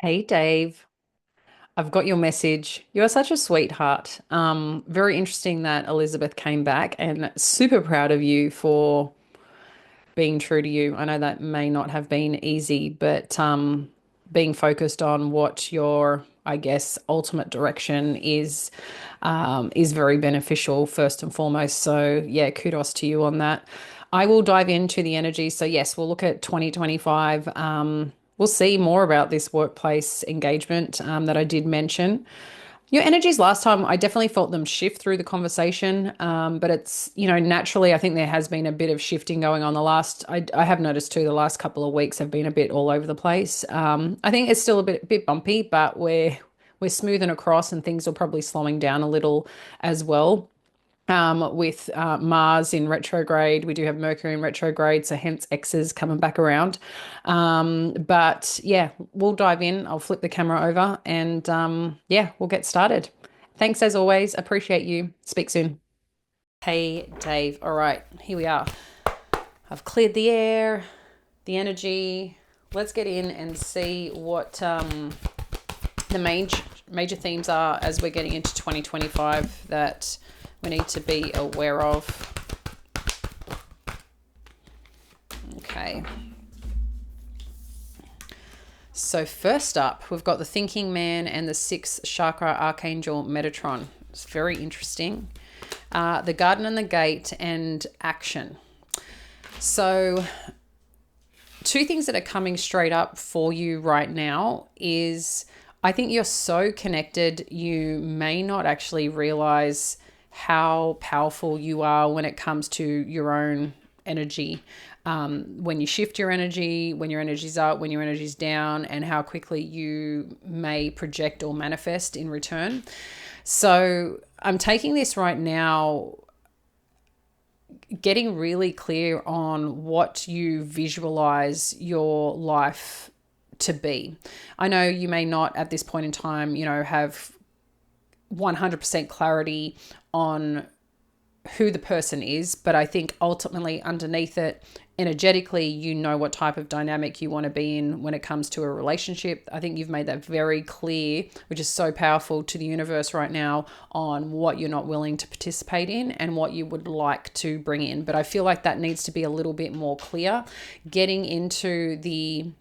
Hey Dave, I've got your message. You are such a sweetheart. Very interesting that Elizabeth came back and super proud of you for being true to you. I know that may not have been easy, but being focused on what your, I guess, ultimate direction is very beneficial first and foremost. So yeah, kudos to you on that. I will dive into the energy. So yes, we'll look at 2025. We'll see more about this workplace engagement that I did mention. Your energies last time, I definitely felt them shift through the conversation. But it's, naturally, I think there has been a bit of shifting going on I have noticed too, the last couple of weeks have been a bit all over the place. I think it's still a bit bumpy, but we're smoothing across and things are probably slowing down a little as well. With Mars in retrograde. We do have Mercury in retrograde, so hence X's coming back around. But yeah, we'll dive in. I'll flip the camera over and yeah, we'll get started. Thanks as always. Appreciate you. Speak soon. Hey, Dave. All right, here we are. I've cleared the air, the energy. Let's get in and see what the major themes are as we're getting into 2025 that we need to be aware of. Okay. So first up, we've got the thinking man and the sixth chakra archangel Metatron. It's very interesting. The garden and the gate and action. So two things that are coming straight up for you right now is I think you're so connected, you may not actually realize how powerful you are when it comes to your own energy. When you shift your energy, when your energy's up, when your energy's down, and how quickly you may project or manifest in return. So I'm taking this right now, getting really clear on what you visualize your life to be. I know you may not at this point in time, have 100% clarity on who the person is, but I think ultimately underneath it, energetically, you know what type of dynamic you want to be in when it comes to a relationship. I think you've made that very clear, which is so powerful to the universe right now on what you're not willing to participate in and what you would like to bring in. But I feel like that needs to be a little bit more clear. Getting into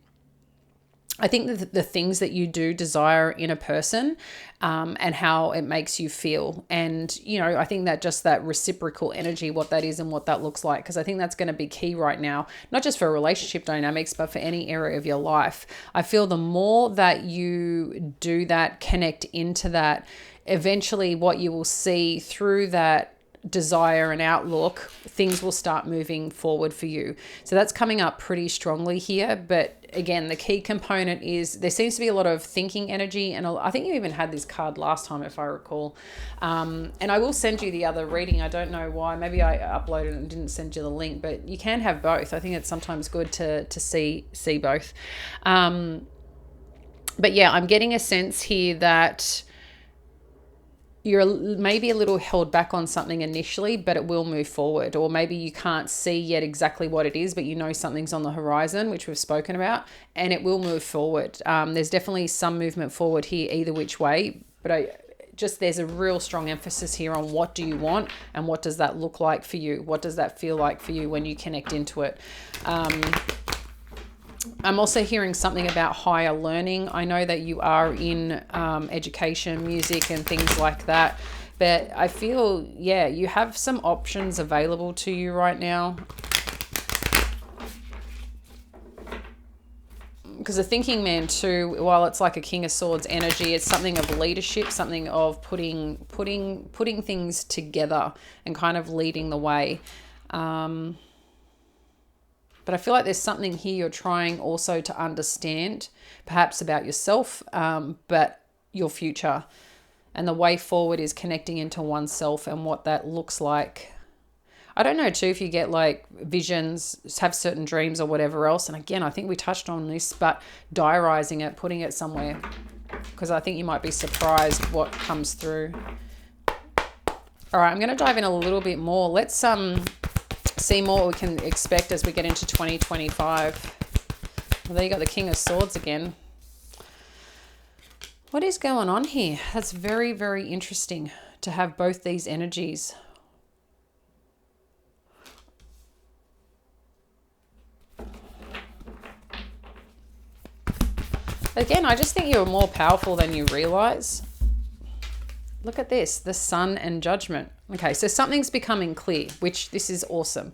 I think the things that you do desire in a person and how it makes you feel. And, I think that just that reciprocal energy, what that is and what that looks like, because I think that's going to be key right now, not just for relationship dynamics, but for any area of your life. I feel the more that you do that, connect into that, eventually what you will see through that desire and outlook, things will start moving forward for you. So that's coming up pretty strongly here. But again, the key component is there seems to be a lot of thinking energy. And I think you even had this card last time, if I recall. And I will send you the other reading. I don't know why. Maybe I uploaded and didn't send you the link, but you can have both. I think it's sometimes good to see both. But yeah, I'm getting a sense here that you're maybe a little held back on something initially, but it will move forward. Or maybe you can't see yet exactly what it is, but you know something's on the horizon, which we've spoken about, and it will move forward. There's definitely some movement forward here either which way, but there's a real strong emphasis here on what do you want and what does that look like for you? What does that feel like for you when you connect into it? I'm also hearing something about higher learning. I know that you are in education, music, and things like that. But I feel, yeah, you have some options available to you right now. Because the thinking man too, while it's like a King of Swords energy, it's something of leadership, something of putting things together and kind of leading the way. But I feel like there's something here you're trying also to understand, perhaps about yourself, but your future. And the way forward is connecting into oneself and what that looks like. I don't know too if you get like visions, have certain dreams or whatever else. And again, I think we touched on this, but diarizing it, putting it somewhere, because I think you might be surprised what comes through. All right, I'm going to dive in a little bit more. Let's see more what we can expect as we get into 2025. Well, there you got the King of Swords again. What is going on here? That's very, very interesting to have both these energies. Again, I just think you're more powerful than you realize. Look at this, the Sun and Judgment. Okay, so something's becoming clear, which this is awesome.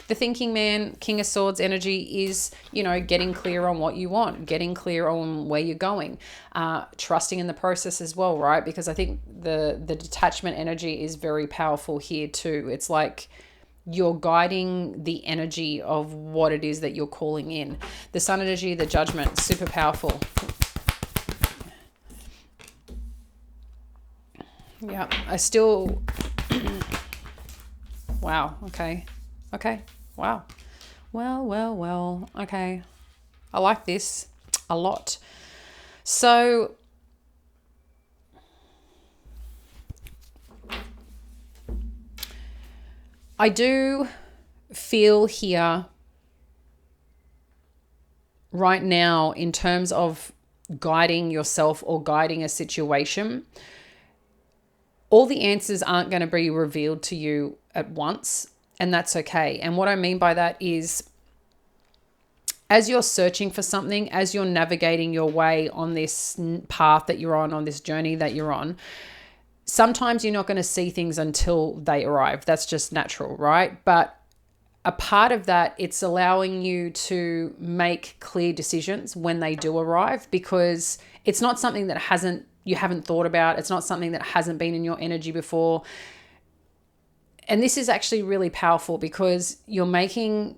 The thinking man, King of Swords energy is, you know, getting clear on what you want, getting clear on where you're going, trusting in the process as well, right? Because I think the detachment energy is very powerful here too. It's like you're guiding the energy of what it is that you're calling in. The Sun energy, the Judgment, super powerful. Yeah, I still... Wow, okay. Okay, wow. Well, okay. I like this a lot. So... I do feel here right now in terms of guiding yourself or guiding a situation, all the answers aren't going to be revealed to you at once, and that's okay. And what I mean by that is, as you're searching for something, as you're navigating your way on this path that you're on this journey that you're on, sometimes you're not going to see things until they arrive. That's just natural, right? But a part of that, it's allowing you to make clear decisions when they do arrive, because it's not something that you haven't thought about. It's not something that hasn't been in your energy before. And this is actually really powerful because you're making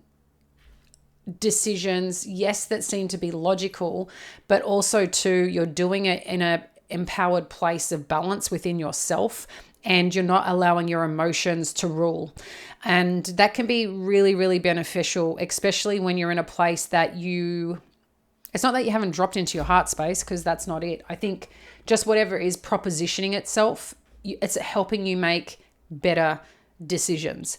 decisions, yes, that seem to be logical, but also too, you're doing it in a empowered place of balance within yourself, and you're not allowing your emotions to rule. And that can be really, really beneficial, especially when you're in a place that it's not that you haven't dropped into your heart space, because that's not it. I think just whatever is propositioning itself, it's helping you make better decisions.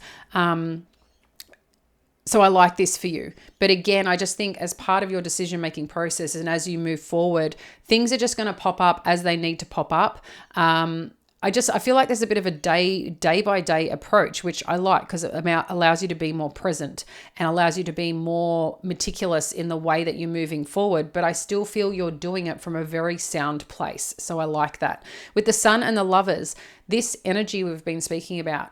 So I like this for you. But again, I just think as part of your decision-making process and as you move forward, things are just going to pop up as they need to pop up. I feel like there's a bit of a day by day approach, which I like because it allows you to be more present and allows you to be more meticulous in the way that you're moving forward. But I still feel you're doing it from a very sound place. So I like that. With the Sun and the Lovers, this energy we've been speaking about,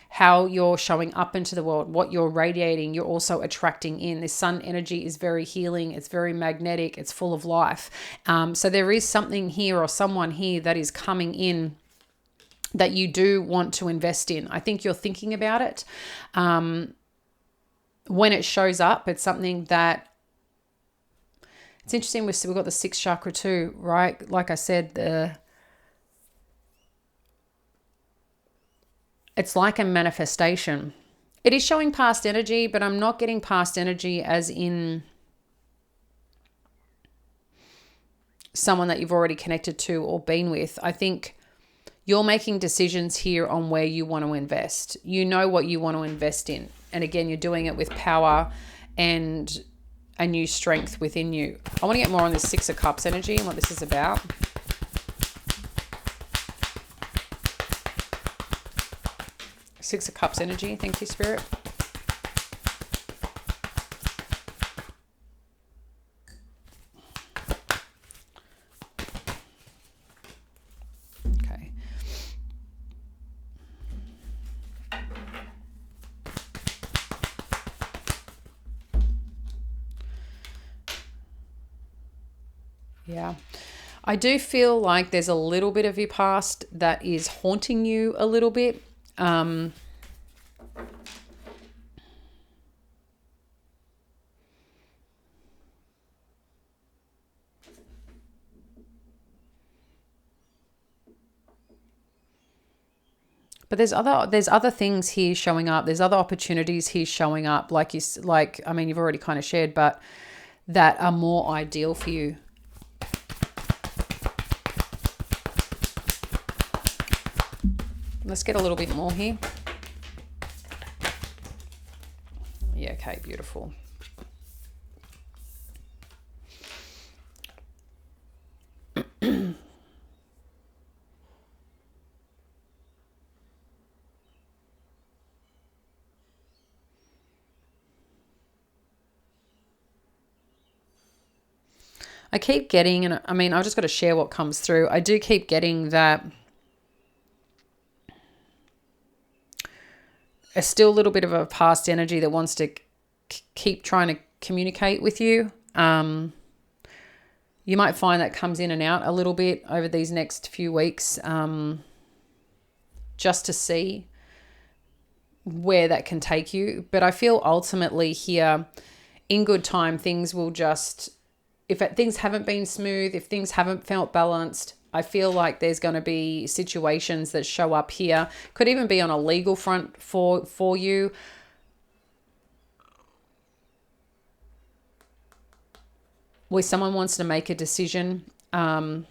how you're showing up into the world, what you're radiating, you're also attracting in. This Sun energy is very healing. It's very magnetic. It's full of life. So there is something here or someone here that is coming in that you do want to invest in. I think you're thinking about it. When it shows up, it's something that it's interesting. We've got the sixth chakra too, right? Like I said, it's like a manifestation. It is showing past energy, but I'm not getting past energy as in someone that you've already connected to or been with. I think you're making decisions here on where you want to invest. You know what you want to invest in. And again, you're doing it with power and a new strength within you. I want to get more on this Six of Cups energy and what this is about. Six of Cups energy. Thank you, Spirit. Okay. Yeah. I do feel like there's a little bit of your past that is haunting you a little bit. But there's other things here showing up. There's other opportunities here showing up, you've already kind of shared, but that are more ideal for you. Let's get a little bit more here. Yeah, okay, beautiful. I keep getting, and I mean, I've just got to share what comes through. I do keep getting that there's still a little bit of a past energy that wants to keep trying to communicate with you. You might find that comes in and out a little bit over these next few weeks, just to see where that can take you. But I feel ultimately here, in good time, things will just, if things haven't been smooth, if things haven't felt balanced, I feel like there's going to be situations that show up here. Could even be on a legal front for you. Where someone wants to make a decision in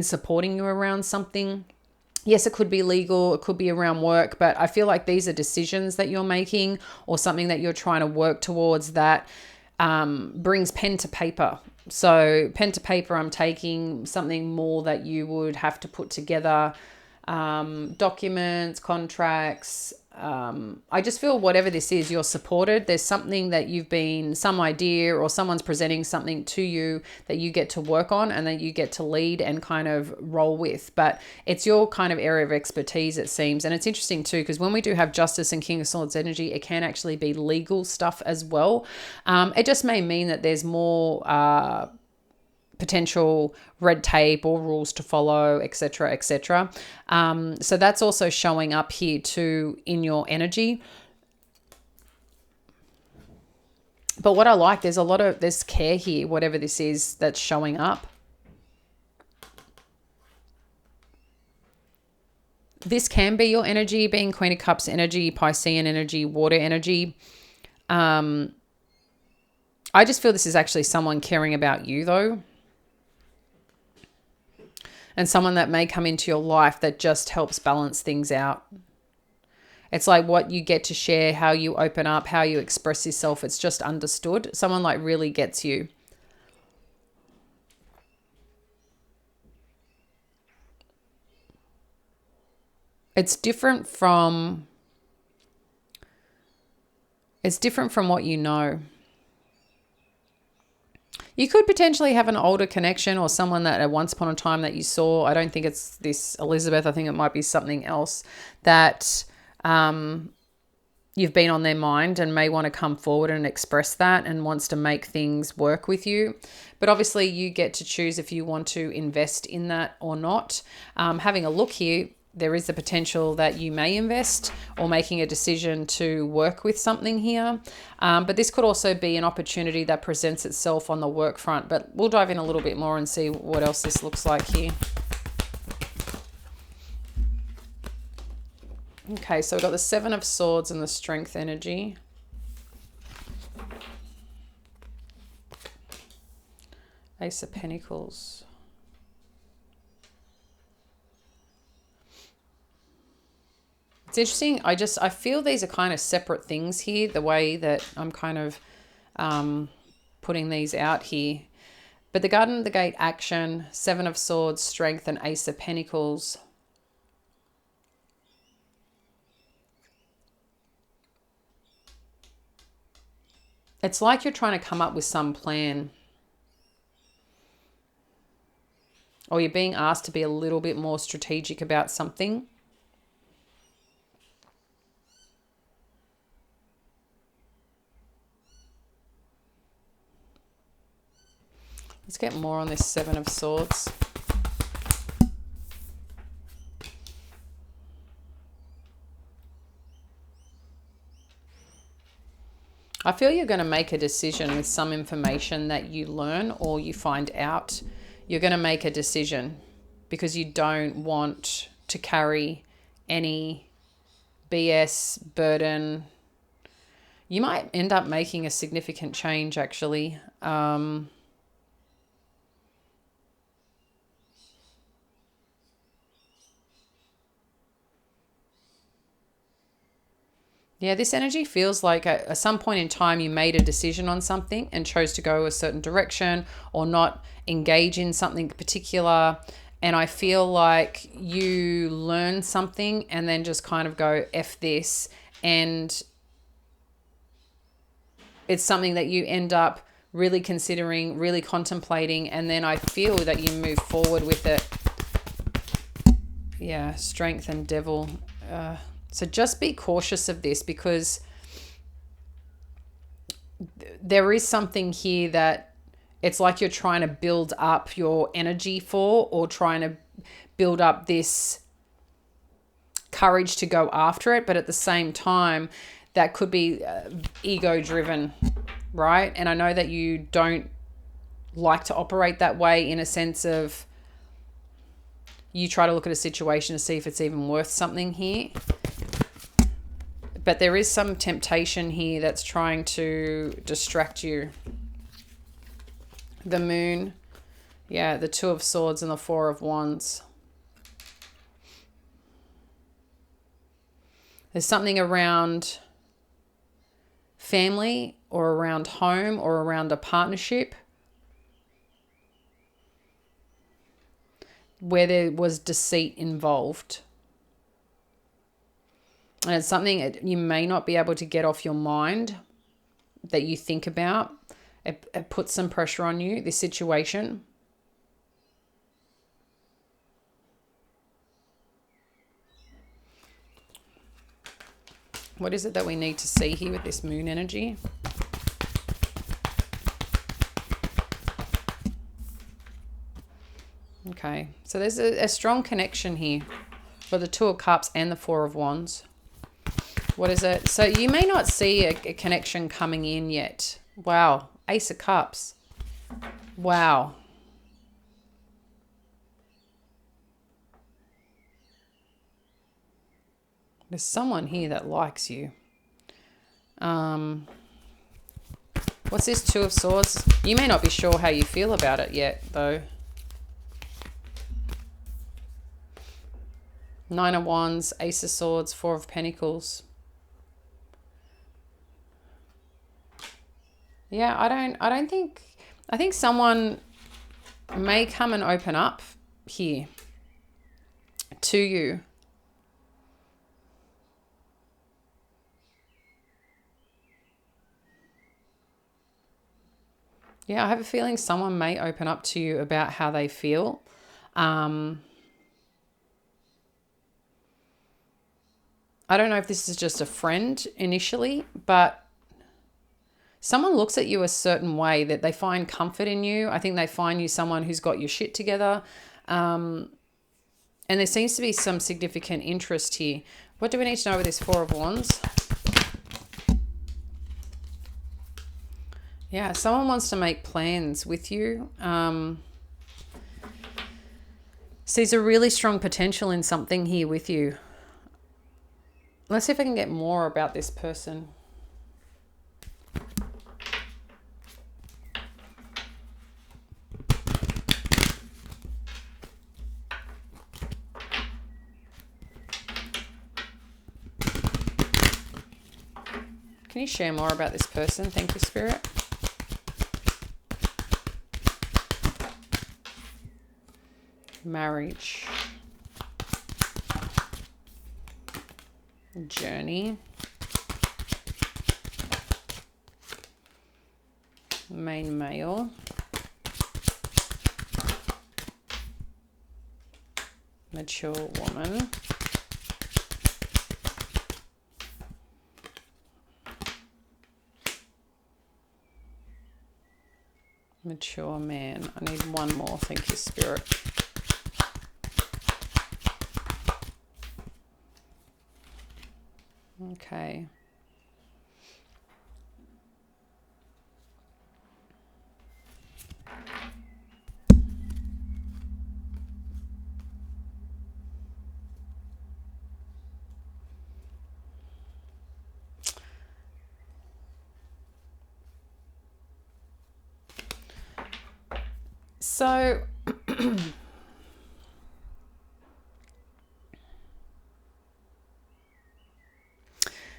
supporting you around something. Yes, it could be legal, it could be around work, but I feel like these are decisions that you're making or something that you're trying to work towards that brings pen to paper. So pen to paper, I'm taking something more that you would have to put together, documents, contracts. I just feel whatever this is, you're supported. There's something that some idea or someone's presenting something to you that you get to work on and that you get to lead and kind of roll with. But it's your kind of area of expertise, it seems. And it's interesting too, because when we do have Justice and King of Swords energy, it can actually be legal stuff as well. It just may mean that there's more potential red tape or rules to follow, etc., etc. So that's also showing up here too in your energy. But what I like, there's care here, whatever this is that's showing up. This can be your energy, being Queen of Cups energy, Piscean energy, water energy. I just feel this is actually someone caring about you though. And someone that may come into your life that just helps balance things out. It's like what you get to share, how you open up, how you express yourself. It's just understood. Someone like really gets you. It's different from what you know. You could potentially have an older connection or someone that at once upon a time that you saw. I don't think it's this Elizabeth. I think it might be something else that you've been on their mind and may want to come forward and express that and wants to make things work with you. But obviously you get to choose if you want to invest in that or not. Having a look here, there is the potential that you may invest or making a decision to work with something here. But this could also be an opportunity that presents itself on the work front. But we'll dive in a little bit more and see what else this looks like here. Okay, so we've got the Seven of Swords and the Strength energy. Ace of Pentacles. It's interesting. I feel these are kind of separate things here, the way that I'm kind of putting these out here. But the Garden of the Gate action, Seven of Swords, Strength, and Ace of Pentacles. It's like you're trying to come up with some plan. Or you're being asked to be a little bit more strategic about something. Let's get more on this Seven of Swords. I feel you're going to make a decision with some information that you learn or you find out. You're going to make a decision because you don't want to carry any BS burden. You might end up making a significant change actually. Yeah, this energy feels like at some point in time you made a decision on something and chose to go a certain direction or not engage in something particular. And I feel like you learn something and then just kind of go, F this. And it's something that you end up really considering, really contemplating, and then I feel that you move forward with it. Yeah, Strength and Devil. So just be cautious of this, because there is something here that it's like you're trying to build up your energy for, or trying to build up this courage to go after it. But at the same time, that could be ego driven, right? And I know that you don't like to operate that way, in a sense of you try to look at a situation to see if it's even worth something here. But there is some temptation here that's trying to distract you. The Moon, yeah, the Two of Swords and the Four of Wands. There's something around family, or around home, or around a partnership where there was deceit involved. And it's something that you may not be able to get off your mind, that you think about. It puts some pressure on you, this situation. What is it that we need to see here with this Moon energy? Okay, so there's a strong connection here for the Two of Cups and the Four of Wands. What is it? So you may not see a connection coming in yet. Wow. Ace of Cups. Wow. There's someone here that likes you. What's this Two of Swords? You may not be sure how you feel about it yet, though. Nine of Wands, Ace of Swords, Four of Pentacles. Yeah, I think someone may come and open up here to you. Yeah, I have a feeling someone may open up to you about how they feel. I don't know if this is just a friend initially, but someone looks at you a certain way that they find comfort in you. I think they find you someone who's got your shit together. And there seems to be some significant interest here. What do we need to know with this Four of Wands? Yeah, someone wants to make plans with you. Sees a really strong potential in something here with you. Let's see if I can get more about this person. Can you share more about this person? Thank you, Spirit. Marriage. Journey. Main male. Mature woman. Mature man. I need one more. Thank you, Spirit. Okay. So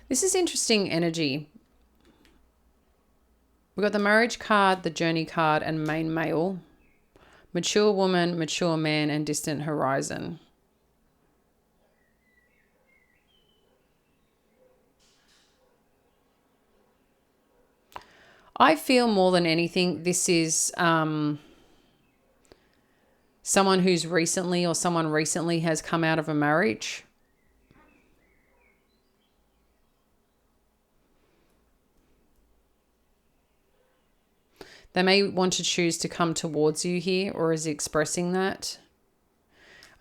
this is interesting energy. We've got the marriage card, the journey card, and main male. Mature woman, mature man, and distant horizon. I feel more than anything, this is someone who's recently or someone recently has come out of a marriage. They may want to choose to come towards you here, or is expressing that.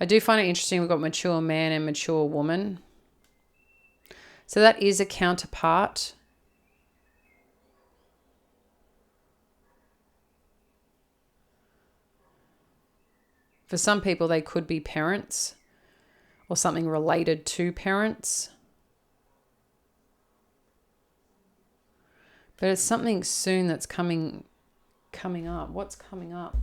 I do find it interesting. We've got mature man and mature woman. So that is a counterpart. For some people, they could be parents or something related to parents. But it's something soon that's coming up. What's coming up?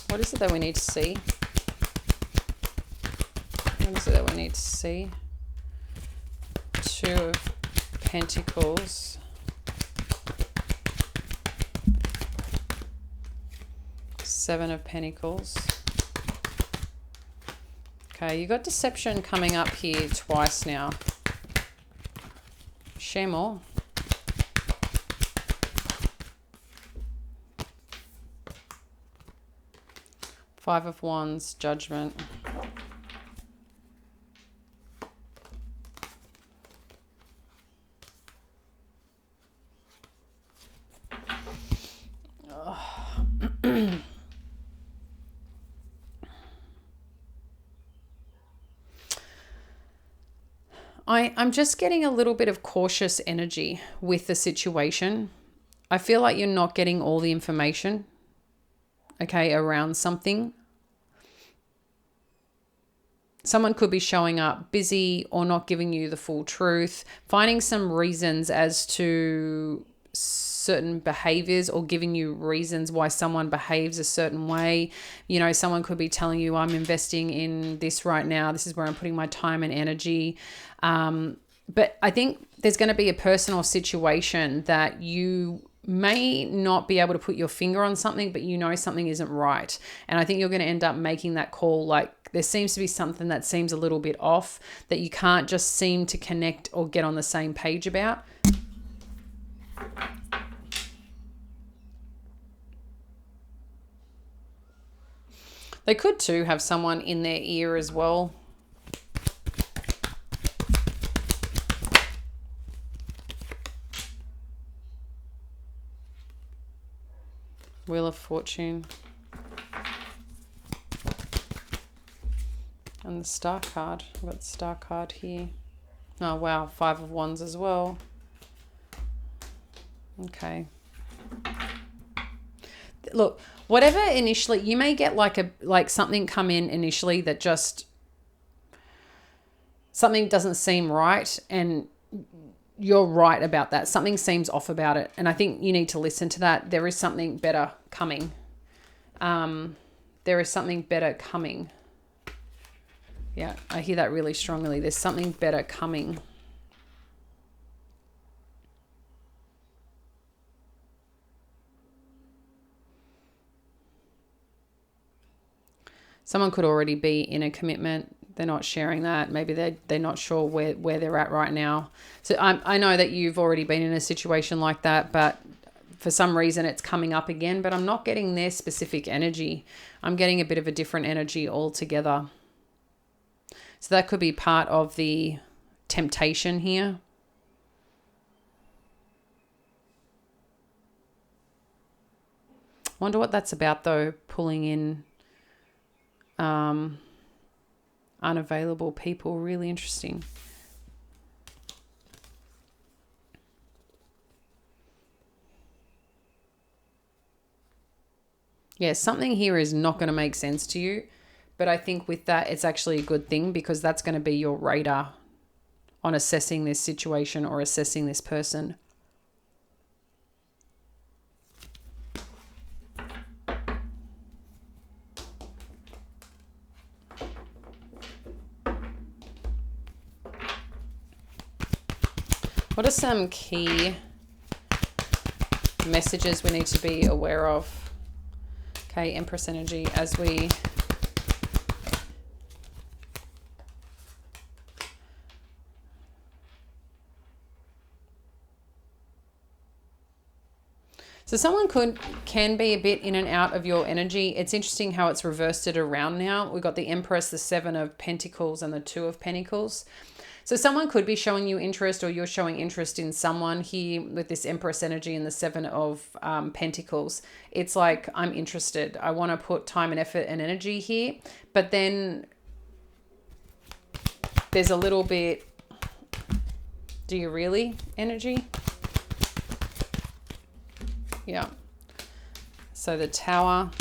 What is it that we need to see? What is it that we need to see? Two of Pentacles. Seven of Pentacles. Okay, you got deception coming up here twice now. Share more. Five of Wands, Judgment. I'm just getting a little bit of cautious energy with the situation. I feel like you're not getting all the information, okay, around something. Someone could be showing up busy or not giving you the full truth, finding some reasons as to certain behaviors or giving you reasons why someone behaves a certain way. You know, someone could be telling you, I'm investing in this right now. This is where I'm putting my time and energy. But I think there's going to be a personal situation that you may not be able to put your finger on something, but you know something isn't right. And I think you're going to end up making that call. Like there seems to be something that seems a little bit off that you can't just seem to connect or get on the same page about. They could too have someone in their ear as well. Wheel of Fortune. And the Star card. I've got the Star card here. Oh, wow. Five of Wands as well. Okay. Look, whatever initially, you may get like something come in initially that just, something doesn't seem right, and you're right about that. Something seems off about it. And I think you need to listen to that. There is something better coming. There is something better coming. Yeah, I hear that really strongly. There's something better coming. Someone could already be in a commitment. They're not sharing that. Maybe they're not sure where they're at right now. So I know that you've already been in a situation like that, but for some reason it's coming up again. But I'm not getting their specific energy. I'm getting a bit of a different energy altogether. So that could be part of the temptation here. Wonder what that's about though, pulling in unavailable people. Really interesting. Yeah, something here is not going to make sense to you. But I think with that, it's actually a good thing, because that's going to be your radar on assessing this situation or assessing this person. What are some key messages we need to be aware of. Okay, Empress energy as we... So someone can be a bit in and out of your energy. It's interesting how it's reversed it around now. We've got the Empress, the Seven of Pentacles, and the Two of Pentacles. So someone could be showing you interest, or you're showing interest in someone here with this Empress energy and the Seven of Pentacles. It's like, I'm interested. I want to put time and effort and energy here. But then there's a little bit, do you really energy? Yeah. So the Tower.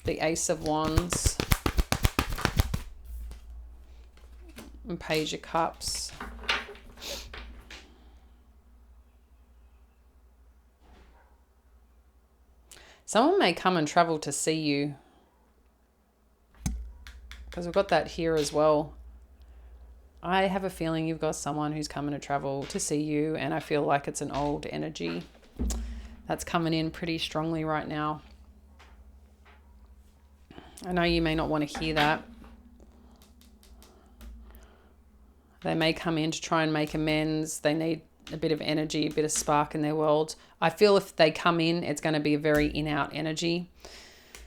The Ace of Wands. And Page of Cups. Someone may come and travel to see you, because we've got that here as well. I have a feeling you've got someone who's coming to travel to see you, and I feel like it's an old energy that's coming in pretty strongly right now. I know you may not want to hear that. They may come in to try and make amends. They need a bit of energy, a bit of spark in their world. I feel if they come in, it's going to be a very in-out energy.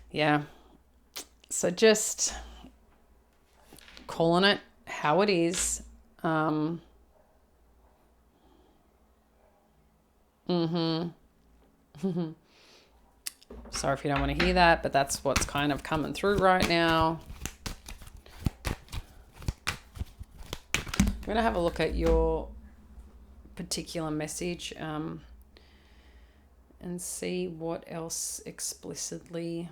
Yeah. So just calling it how it is. Sorry if you don't want to hear that, but that's what's kind of coming through right now. I'm going to have a look at your particular message and see what else explicitly...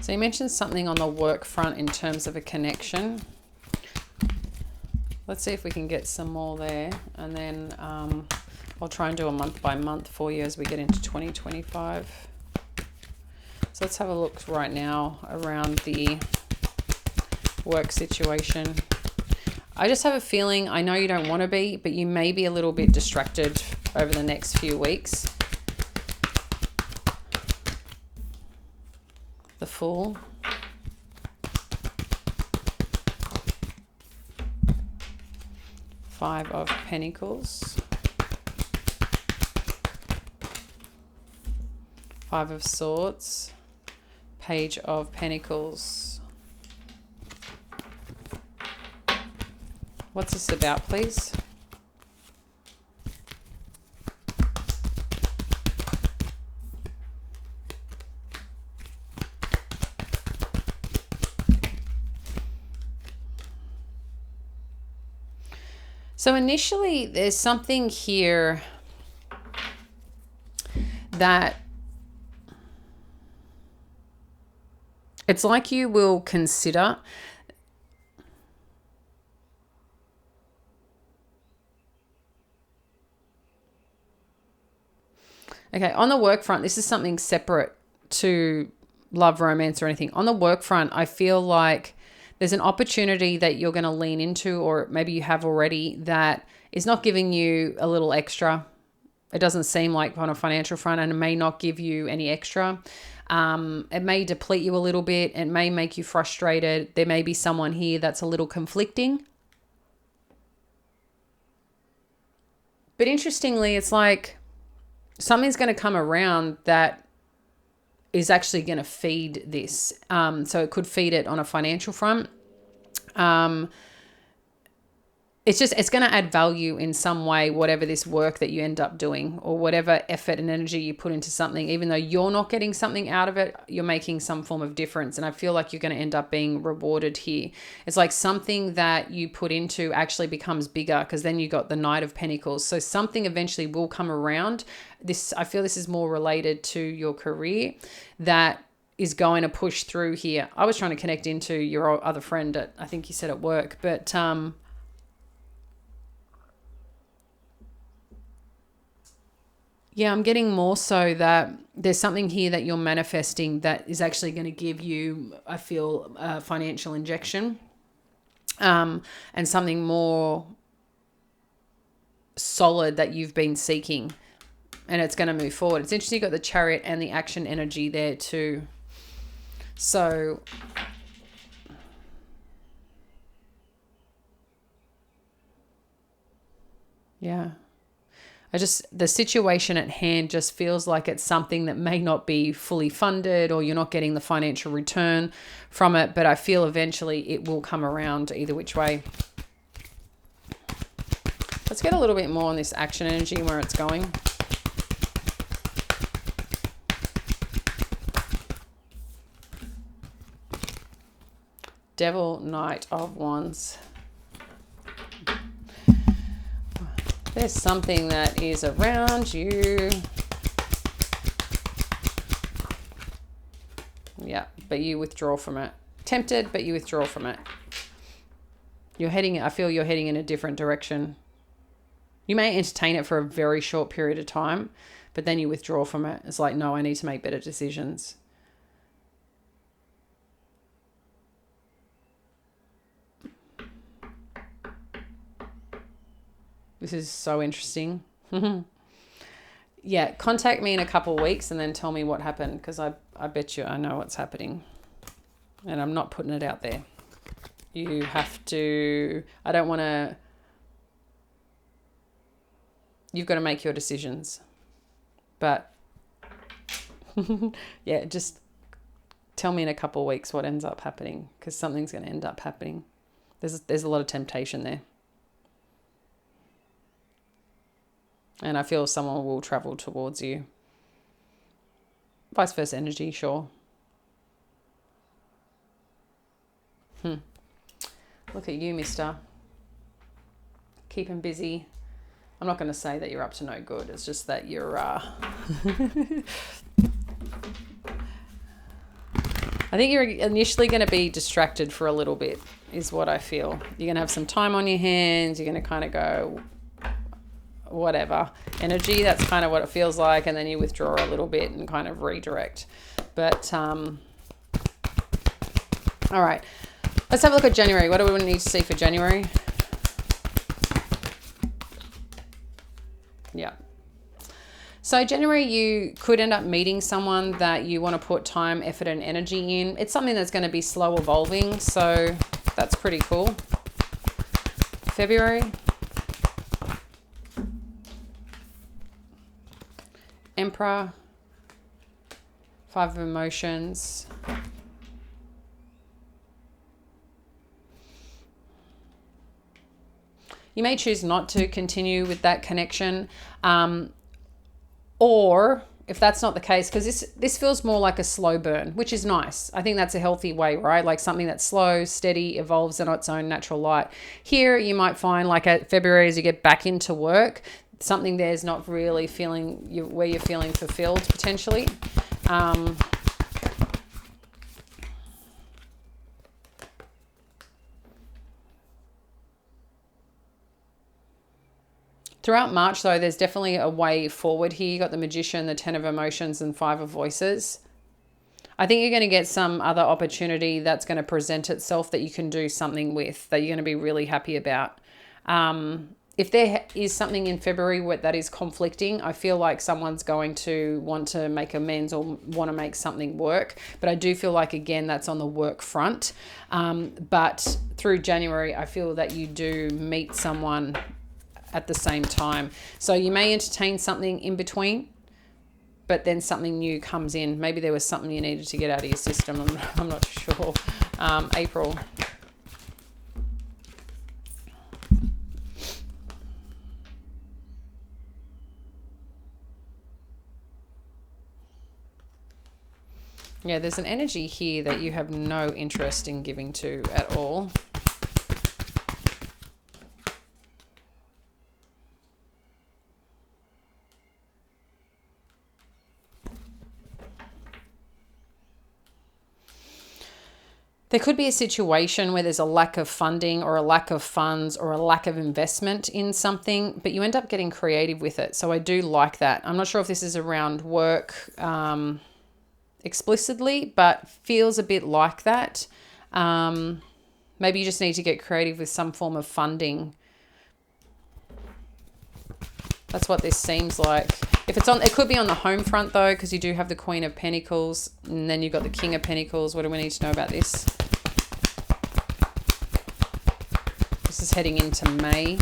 So you mentioned something on the work front in terms of a connection. Let's see if we can get some more there. And then I'll try and do a month by month for you as we get into 2025. So let's have a look right now around the work situation. I just have a feeling, I know you don't want to be, but you may be a little bit distracted over the next few weeks. The Fool. Five of Pentacles. Five of Swords. Page of Pentacles. What's this about, please? So initially, there's something here that it's like you will consider. Okay, on the work front, this is something separate to love, romance, or anything. On the work front, I feel like there's an opportunity that you're going to lean into, or maybe you have already, that is not giving you a little extra. It doesn't seem like on a financial front, and it may not give you any extra. It may deplete you a little bit. It may make you frustrated. There may be someone here that's a little conflicting. But interestingly, it's like something's going to come around that is actually going to feed this. So it could feed it on a financial front. it's going to add value in some way, whatever this work that you end up doing, or whatever effort and energy you put into something. Even though you're not getting something out of it, you're making some form of difference. And I feel like you're going to end up being rewarded here. It's like something that you put into actually becomes bigger, because then you got the Knight of Pentacles. So something eventually will come around. I feel this is more related to your career that is going to push through here. I was trying to connect into your other friend at, I think you said at work, but yeah, I'm getting more so that there's something here that you're manifesting that is actually going to give you, I feel, a financial injection, and something more solid that you've been seeking, and it's going to move forward. It's interesting, you've got the Chariot and the action energy there too. So yeah. The situation at hand just feels like it's something that may not be fully funded, or you're not getting the financial return from it, but I feel eventually it will come around either which way. Let's get a little bit more on this action energy and where it's going. Devil, Knight of Wands. There's something that is around you. Yeah, but you withdraw from it. Tempted, but you withdraw from it. I feel you're heading in a different direction. You may entertain it for a very short period of time, but then you withdraw from it. It's like, no, I need to make better decisions. This is so interesting. Yeah, contact me in a couple of weeks and then tell me what happened, because I bet you I know what's happening. And I'm not putting it out there. You have to, I don't want to, you've got to make your decisions. But yeah, just tell me in a couple of weeks what ends up happening, because something's going to end up happening. There's a lot of temptation there. And I feel someone will travel towards you. Vice versa energy, sure. Look at you, mister. Keeping busy. I'm not going to say that you're up to no good. It's just that you're... I think you're initially going to be distracted for a little bit, is what I feel. You're going to have some time on your hands. You're going to kind of go... whatever energy, that's kind of what it feels like, and then you withdraw a little bit and kind of redirect. But all right, let's have a look at January. What do we need to see for January? Yeah, so January, you could end up meeting someone that you want to put time, effort and energy in. It's something that's going to be slow evolving, so that's pretty cool. February, Emperor, Five of Emotions. You may choose not to continue with that connection. Or if that's not the case, because this feels more like a slow burn, which is nice. I think that's a healthy way, right? Like something that's slow, steady, evolves in its own natural light. Here, you might find like at February, as you get back into work, something there's not really feeling where you're feeling fulfilled potentially. Throughout March, though, there's definitely a way forward here. You got the Magician, the Ten of Emotions, and Five of Voices. I think you're going to get some other opportunity that's going to present itself that you can do something with, that you're going to be really happy about. If there is something in February that is conflicting, I feel like someone's going to want to make amends or want to make something work. But I do feel like, again, that's on the work front. But through January, I feel that you do meet someone at the same time. So you may entertain something in between, but then something new comes in. Maybe there was something you needed to get out of your system. I'm not sure. April. Yeah, there's an energy here that you have no interest in giving to at all. There could be a situation where there's a lack of funding or a lack of funds or a lack of investment in something, but you end up getting creative with it. So I do like that. I'm not sure if this is around work explicitly, but feels a bit like that. Maybe you just need to get creative with some form of funding. That's what this seems like. If it's on, it could be on the home front though, because you do have the Queen of Pentacles, and then you've got the King of Pentacles. What do we need to know about this? This is heading into May.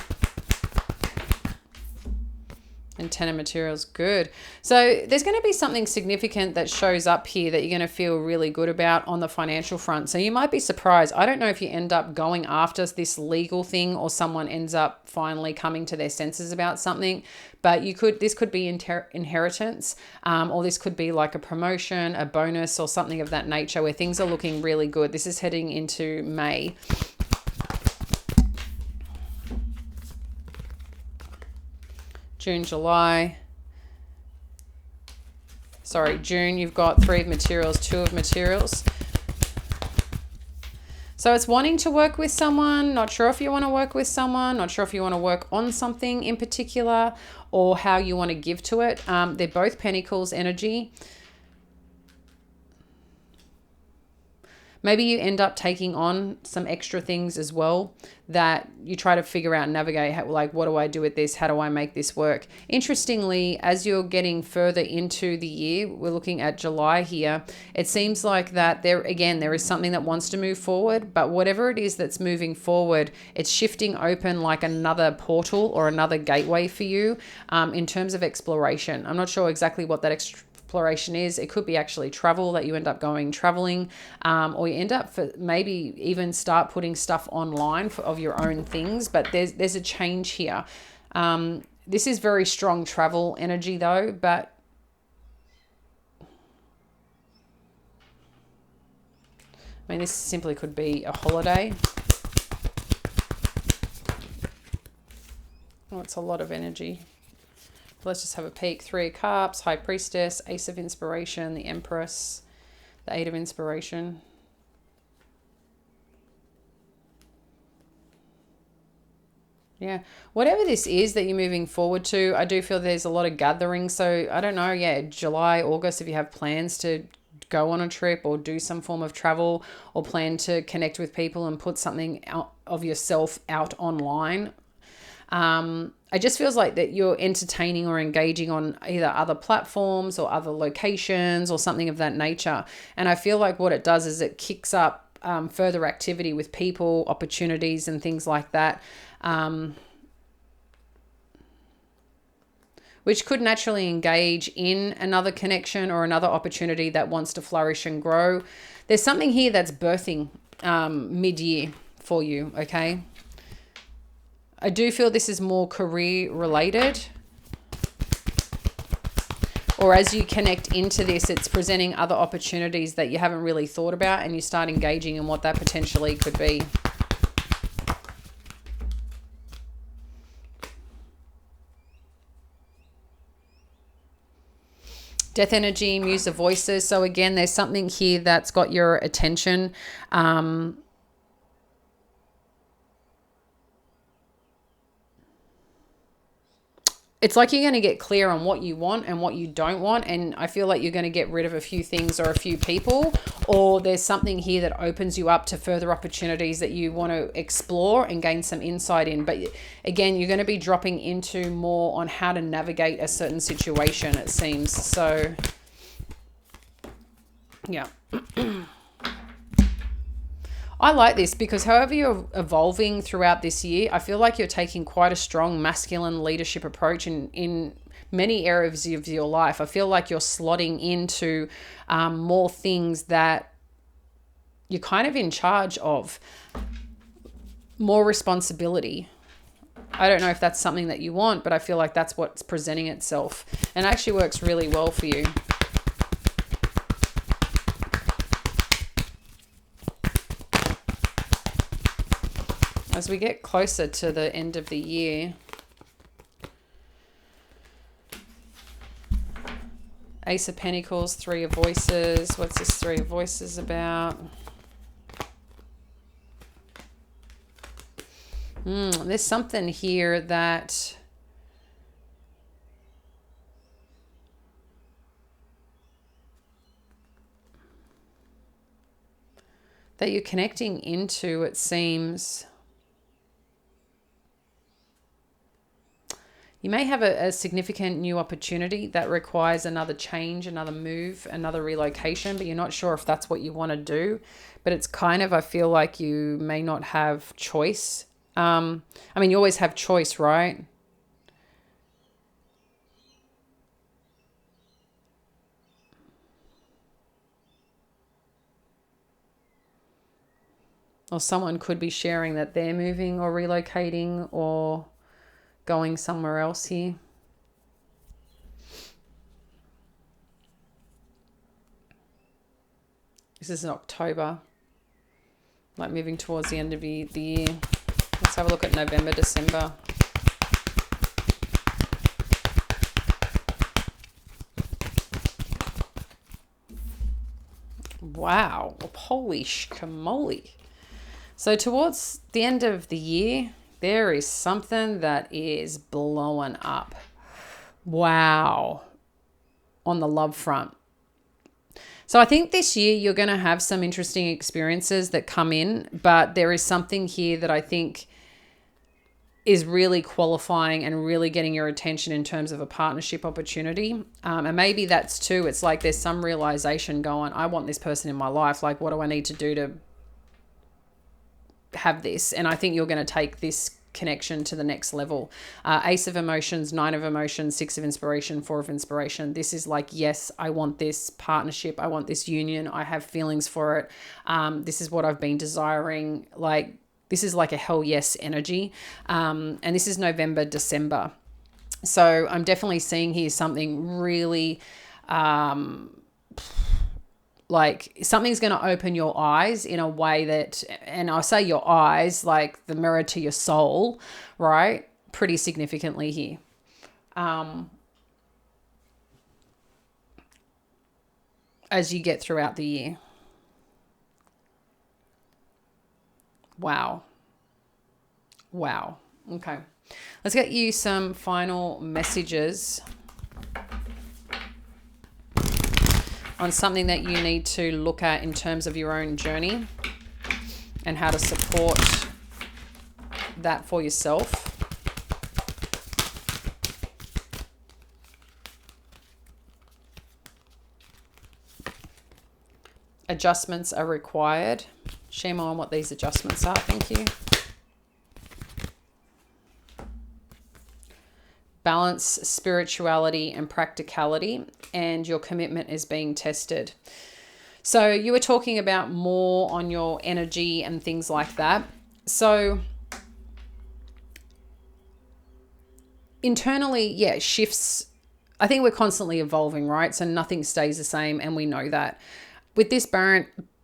And 10 of materials, good. So there's going to be something significant that shows up here that you're going to feel really good about on the financial front. So you might be surprised. I don't know if you end up going after this legal thing or someone ends up finally coming to their senses about something, but this could be inheritance, or this could be like a promotion, a bonus, or something of that nature where things are looking really good. This is heading into May. June, July. Sorry, June, you've got 3 of materials, 2 of materials. So it's wanting to work with someone, not sure if you want to work with someone, not sure if you want to work on something in particular or how you want to give to it. They're both Pentacles energy. Maybe you end up taking on some extra things as well that you try to figure out and navigate, how, like, what do I do with this? How do I make this work? Interestingly, as you're getting further into the year, we're looking at July here, it seems like that there is something that wants to move forward, but whatever it is that's moving forward, it's shifting open like another portal or another gateway for you in terms of exploration. I'm not sure exactly what that exploration is. It could be actually travel, that you end up going traveling, or you end up maybe even start putting stuff online of your own things, but there's a change here. This is very strong travel energy though, but I mean, this simply could be a holiday. Oh, it's a lot of energy. Let's just have a peek. 3 of Cups, High Priestess, Ace of Inspiration, the Empress, the 8 of Inspiration. Yeah, whatever this is that you're moving forward to, I do feel there's a lot of gathering. So I don't know, yeah, July, August, if you have plans to go on a trip or do some form of travel or plan to connect with people and put something out of yourself out online. It just feels like that you're entertaining or engaging on either other platforms or other locations or something of that nature. And I feel like what it does is it kicks up further activity with people, opportunities and things like that, which could naturally engage in another connection or another opportunity that wants to flourish and grow. There's something here that's birthing mid-year for you, okay? I do feel this is more career related, or as you connect into this, it's presenting other opportunities that you haven't really thought about and you start engaging in what that potentially could be. Death energy, Muse of Voices. So again, there's something here that's got your attention. It's like you're going to get clear on what you want and what you don't want. And I feel like you're going to get rid of a few things or a few people, or there's something here that opens you up to further opportunities that you want to explore and gain some insight in. But again, you're going to be dropping into more on how to navigate a certain situation, it seems. So, yeah. I like this because however you're evolving throughout this year, I feel like you're taking quite a strong masculine leadership approach in many areas of your life. I feel like you're slotting into more things that you're kind of in charge of, more responsibility. I don't know if that's something that you want, but I feel like that's what's presenting itself and actually works really well for you. As we get closer to the end of the year, Ace of Pentacles, Three of Voices. What's this Three of Voices about? There's something here that you're connecting into, it seems. You may have a significant new opportunity that requires another change, another move, another relocation, but you're not sure if that's what you want to do. But it's kind of, I feel like you may not have choice. I mean, you always have choice, right? Or someone could be sharing that they're moving or relocating or going somewhere else here. This is in October, like moving towards the end of the year. Let's have a look at November, December. Wow, holy schmoly. So towards the end of the year, there is something that is blowing up. Wow. On the love front. So I think this year you're going to have some interesting experiences that come in, but there is something here that I think is really qualifying and really getting your attention in terms of a partnership opportunity. And maybe that's too, it's like there's some realization going, I want this person in my life. Like, what do I need to do to have this? And I think you're going to take this connection to the next level. Ace of Emotions, Nine of Emotions, Six of Inspiration, Four of Inspiration. This is like, yes, I want this partnership. I want this union. I have feelings for it. This is what I've been desiring. Like, this is like a hell yes energy. And this is November, December. So I'm definitely seeing here something really, like something's going to open your eyes in a way that, and I'll say your eyes, like the mirror to your soul, right? Pretty significantly here. As you get throughout the year. Wow. Wow. Okay. Let's get you some final messages on something that you need to look at in terms of your own journey and how to support that for yourself. Adjustments are required. Share more on what these adjustments are. Thank you. Balance, spirituality, and practicality, and your commitment is being tested. So you were talking about more on your energy and things like that. So internally, yeah, shifts. I think we're constantly evolving, right? So nothing stays the same, and we know that. With this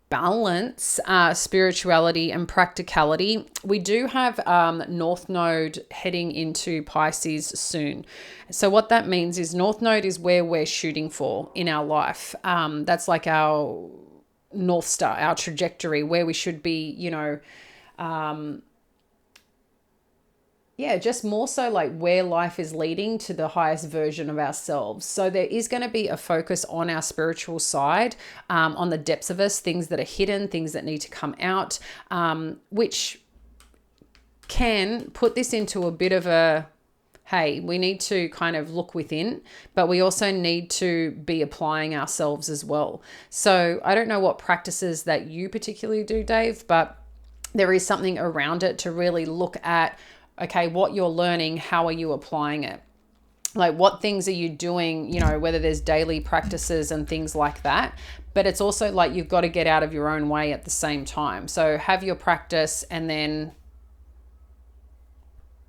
balance, spirituality and practicality, we do have North Node heading into Pisces soon. So what that means is North Node is where we're shooting for in our life. That's like our North Star, our trajectory, where we should be, you know, just more so like where life is leading to the highest version of ourselves. So there is going to be a focus on our spiritual side, on the depths of us, things that are hidden, things that need to come out, which can put this into a bit of a, hey, we need to kind of look within, but we also need to be applying ourselves as well. So I don't know what practices that you particularly do, Dave, but there is something around it to really look at, okay, what you're learning, how are you applying it? Like what things are you doing, you know, whether there's daily practices and things like that. But it's also like you've got to get out of your own way at the same time. So have your practice and then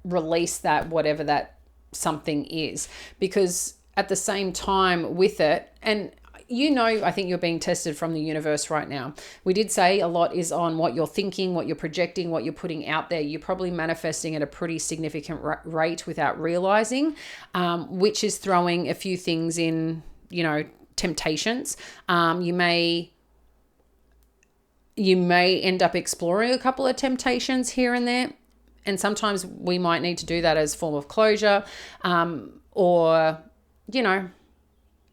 release that, whatever that something is. Because at the same time with it, and I think you're being tested from the universe right now. We did say a lot is on what you're thinking, what you're projecting, what you're putting out there. You're probably manifesting at a pretty significant rate without realizing, which is throwing a few things in, temptations. You may end up exploring a couple of temptations here and there. And sometimes we might need to do that as a form of closure, or,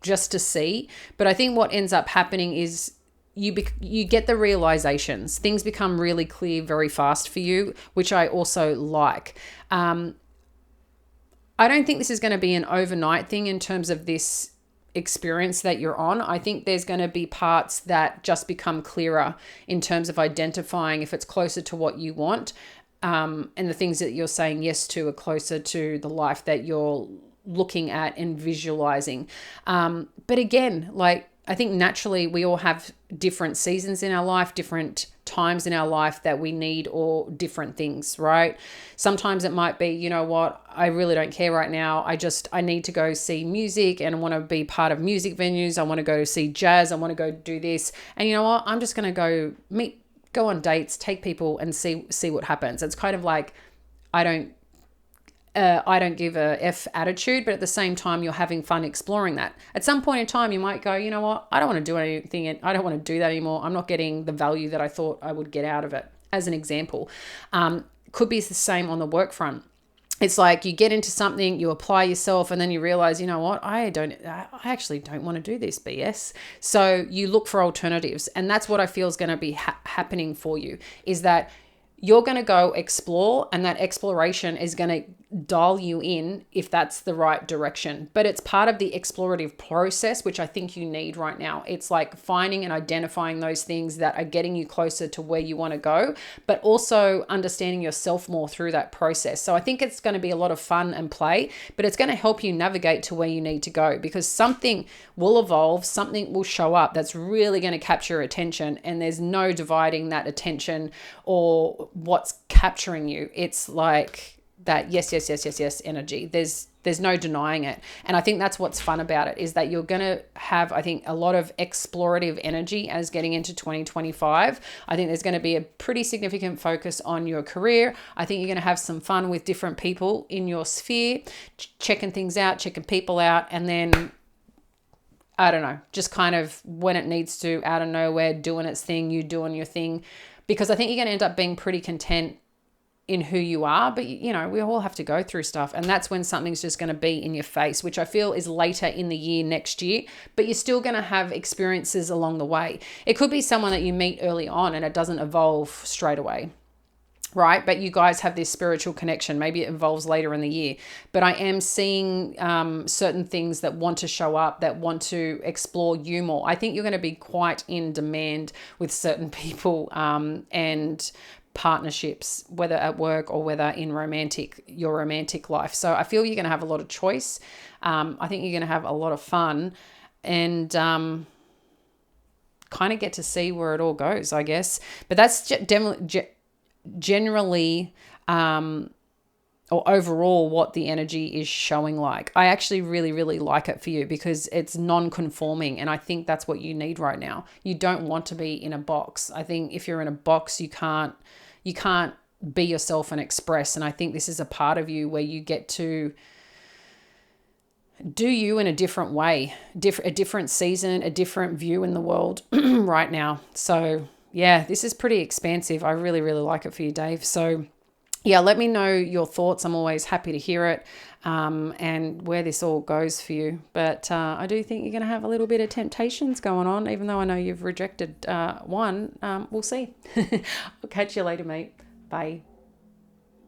just to see. But I think what ends up happening is you get the realizations. Things become really clear very fast for you, which I also like. I don't think this is going to be an overnight thing in terms of this experience that you're on. I think there's going to be parts that just become clearer in terms of identifying if it's closer to what you want, and the things that you're saying yes to are closer to the life that you're looking at and visualizing. But again, I think naturally we all have different seasons in our life, different times in our life that we need, or different things, right? Sometimes it might be, you know what, I really don't care right now. I need to go see music and I want to be part of music venues. I want to go see jazz. I want to go do this. And you know what, I'm just going to go on dates, take people and see what happens. It's kind of like, I don't give a F attitude, but at the same time, you're having fun exploring that. At some point in time, you might go, you know what, I don't want to do anything. I don't want to do that anymore. I'm not getting the value that I thought I would get out of it, as an example. Could be the same on the work front. It's like you get into something, you apply yourself, and then you realize, you know what, I actually don't want to do this BS. So you look for alternatives. And that's what I feel is going to be happening for you, is that you're going to go explore, and that exploration is going to dial you in if that's the right direction. But it's part of the explorative process, which I think you need right now. It's like finding and identifying those things that are getting you closer to where you want to go, but also understanding yourself more through that process. So I think it's going to be a lot of fun and play, but it's going to help you navigate to where you need to go, because something will evolve, something will show up that's really going to capture your attention, and there's no dividing that attention or what's capturing you. It's like that yes energy. There's no denying it. And I think that's what's fun about it, is that you're going to have, I think, a lot of explorative energy as getting into 2025. I think there's going to be a pretty significant focus on your career. I think you're going to have some fun with different people in your sphere, checking things out, checking people out, and then, I don't know, just kind of when it needs to, out of nowhere, doing its thing, you doing your thing. Because I think you're going to end up being pretty content in who you are, but we all have to go through stuff, and that's when something's just going to be in your face, which I feel is later in the year, next year, but you're still going to have experiences along the way. It could be someone that you meet early on and it doesn't evolve straight away, right? But you guys have this spiritual connection. Maybe it evolves later in the year, but I am seeing certain things that want to show up, that want to explore you more. I think you're going to be quite in demand with certain people, and partnerships, whether at work or whether in your romantic life. So I feel you're going to have a lot of choice. I think you're going to have a lot of fun, and kind of get to see where it all goes, I guess. But that's generally or overall what the energy is showing like. I actually really, really like it for you, because it's non-conforming, and I think that's what you need right now. You don't want to be in a box. I think if you're in a box, you can't be yourself and express. And I think this is a part of you where you get to do you in a different way, a different season, a different view in the world right now. So yeah, this is pretty expansive. I really, really like it for you, Dave. So yeah, let me know your thoughts. I'm always happy to hear it, and where this all goes for you. But I do think you're going to have a little bit of temptations going on, even though I know you've rejected one. We'll see. I'll catch you later, mate. Bye.